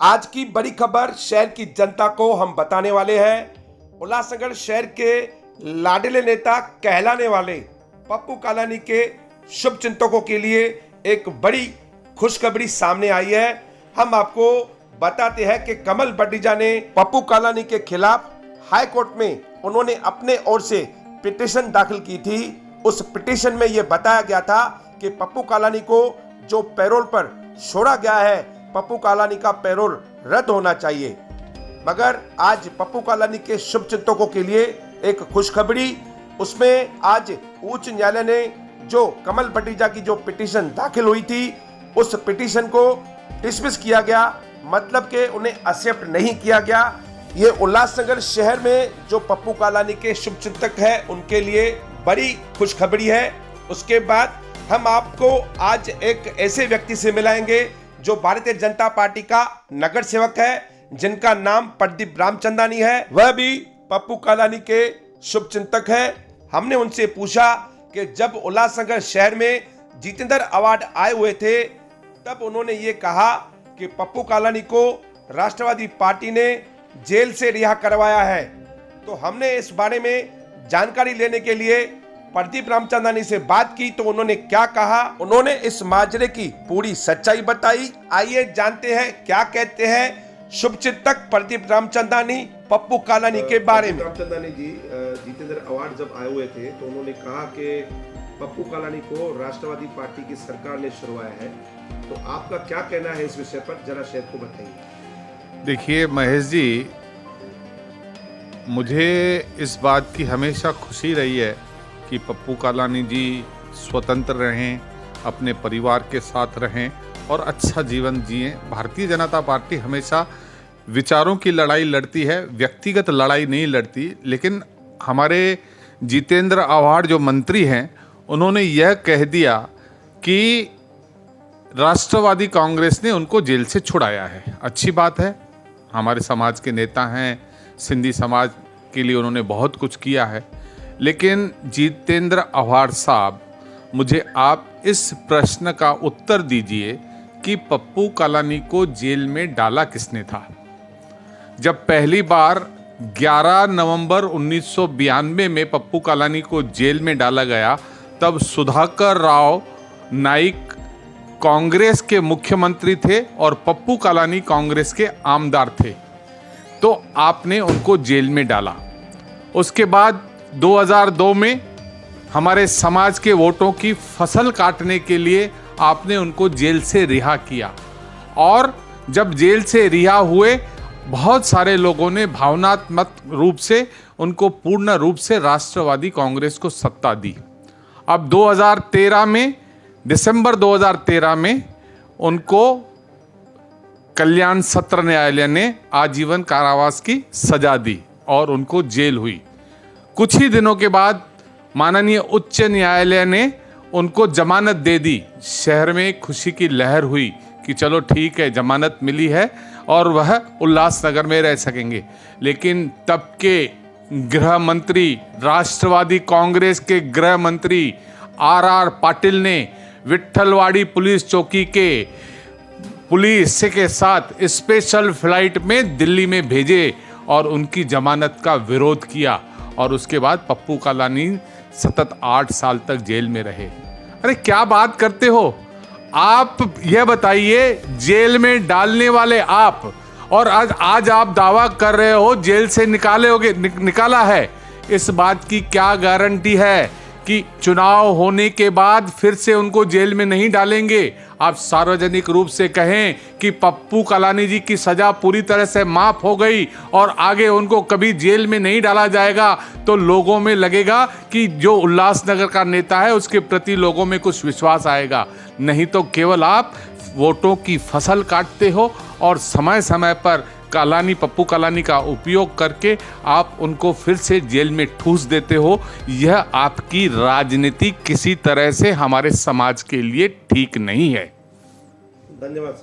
आज की बड़ी खबर शहर की जनता को हम बताने वाले हैं। उल्लासनगर शहर के लाडले नेता कहलाने वाले पप्पू कालानी के शुभ चिंतकों के लिए एक बड़ी खुशखबरी सामने आई है। हम आपको बताते हैं कि कमल बटीजा ने पप्पू कालानी के खिलाफ हाई कोर्ट में उन्होंने अपने ओर से पिटीशन दाखिल की थी। उस पिटीशन में यह बताया गया था कि पप्पू कालानी को जो पैरोल पर छोड़ा गया है, पप्पू कालानी का पैरोल रद्द होना चाहिए। मगर आज पप्पू कालानी के शुभ चिंतकों के लिए एक खुशखबरी, उसमें आज उच्च न्यायालय ने जो कमल बटीजा की जो पिटीशन दाखिल हुई थी, उस पिटीशन को डिसमिस किया गया, मतलब कि उन्हें एक्सेप्ट नहीं किया गया। ये उल्लासनगर शहर में जो पप्पू कालानी के शुभ चिंतक है उनके लिए बड़ी खुशखबरी है। उसके बाद हम आपको आज एक ऐसे व्यक्ति से मिलाएंगे जो भारतीय जनता पार्टी का नगर सेवक है, जिनका नाम प्रदीप रामचंदानी है। वह भी पप्पू कालानी के शुभ चिंतक है। हमने उनसे पूछा कि जब उल्लासनगर शहर में जितेंद्र अवार्ड आए हुए थे, तब उन्होंने ये कहा कि पप्पू कालानी को राष्ट्रवादी पार्टी ने जेल से रिहा करवाया है। तो हमने इस बारे में जानकारी लेने के लिए प्रदीप रामचंदानी से बात की, तो उन्होंने क्या कहा, उन्होंने इस माजरे की पूरी सच्चाई बताई। आइए जानते हैं क्या कहते हैं शुभ चिंतक प्रदीप रामचंदानी पप्पू कालानी के बारे में। रामचंदानी जी, जितेंद्र अवार्ड जब आए हुए थे तो उन्होंने कहा कि पप्पू कालानी को राष्ट्रवादी पार्टी की सरकार ने छुड़वाया है, तो आपका क्या कहना है इस विषय पर, जरा शहर को बताइए। देखिए महेश जी, मुझे इस बात की हमेशा खुशी रही है कि पप्पू कालानी जी स्वतंत्र रहें, अपने परिवार के साथ रहें और अच्छा जीवन जिएं। भारतीय जनता पार्टी हमेशा विचारों की लड़ाई लड़ती है, व्यक्तिगत लड़ाई नहीं लड़ती। लेकिन हमारे जितेंद्र अवार्ड जो मंत्री हैं, उन्होंने यह कह दिया कि राष्ट्रवादी कांग्रेस ने उनको जेल से छुड़ाया है। अच्छी बात है, हमारे समाज के नेता हैं, सिंधी समाज के लिए उन्होंने बहुत कुछ किया है। लेकिन जितेंद्र अवार्ड साहब, मुझे आप इस प्रश्न का उत्तर दीजिए कि पप्पू कालानी को जेल में डाला किसने था। जब पहली बार 11 नवंबर 1992 में पप्पू कालानी को जेल में डाला गया, तब सुधाकर राव नाइक कांग्रेस के मुख्यमंत्री थे और पप्पू कालानी कांग्रेस के आमदार थे, तो आपने उनको जेल में डाला। उसके बाद 2002 में हमारे समाज के वोटों की फसल काटने के लिए आपने उनको जेल से रिहा किया, और जब जेल से रिहा हुए, बहुत सारे लोगों ने भावनात्मक रूप से उनको पूर्ण रूप से राष्ट्रवादी कांग्रेस को सत्ता दी। अब 2013 में, दिसंबर 2013 में उनको कल्याण सत्र न्यायालय ने आजीवन कारावास की सजा दी और उनको जेल हुई। कुछ ही दिनों के बाद माननीय उच्च न्यायालय ने उनको जमानत दे दी। शहर में खुशी की लहर हुई कि चलो ठीक है, जमानत मिली है और वह उल्लासनगर में रह सकेंगे। लेकिन तब के गृह मंत्री, राष्ट्रवादी कांग्रेस के गृह मंत्री आर पाटिल ने विट्ठलवाड़ी पुलिस चौकी के पुलिस के साथ स्पेशल फ्लाइट में दिल्ली में भेजे और उनकी जमानत का विरोध किया, और उसके बाद पप्पू कालानी सतत 8 साल तक जेल में रहे। अरे क्या बात करते हो आप, यह बताइए, जेल में डालने वाले आप, और आज आप दावा कर रहे हो जेल से निकाला है। इस बात की क्या गारंटी है कि चुनाव होने के बाद फिर से उनको जेल में नहीं डालेंगे। आप सार्वजनिक रूप से कहें कि पप्पू कालानी जी की सजा पूरी तरह से माफ हो गई और आगे उनको कभी जेल में नहीं डाला जाएगा, तो लोगों में लगेगा कि जो उल्लासनगर का नेता है उसके प्रति लोगों में कुछ विश्वास आएगा। नहीं तो केवल आप वोटों की फसल काटते हो और समय समय पर पप्पू कालानी का उपयोग करके आप उनको फिर से जेल में ठूस देते हो। यह आपकी राजनीति किसी तरह से हमारे समाज के लिए ठीक नहीं है। धन्यवाद।